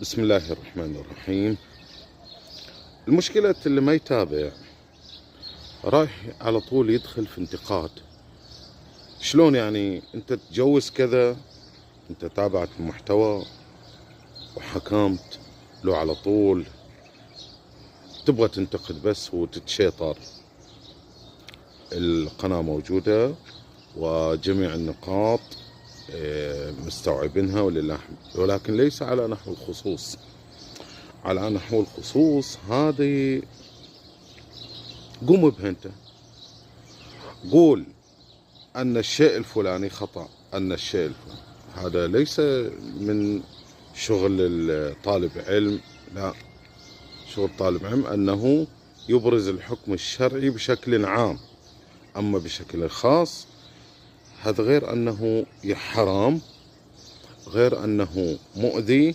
بسم الله الرحمن الرحيم. المشكلة اللي ما يتابع رايح على طول يدخل في انتقاد. شلون يعني انت تجوز كذا؟ انت تابعت المحتوى وحكمت لو على طول تبغى تنتقد بس وتتشيطر؟ القناة موجودة وجميع النقاط مستوعبينها ولله الحمد، ولكن ليس على نحو الخصوص. على نحو الخصوص هذه قوم بها انت، قول أن الشيء الفلاني خطأ، أن الشيء الفلاني هذا ليس من شغل طالب علم، لا، شغل طالب علم أنه يبرز الحكم الشرعي بشكل عام، أما بشكل خاص هذا غير أنه حرام، غير أنه مؤذي،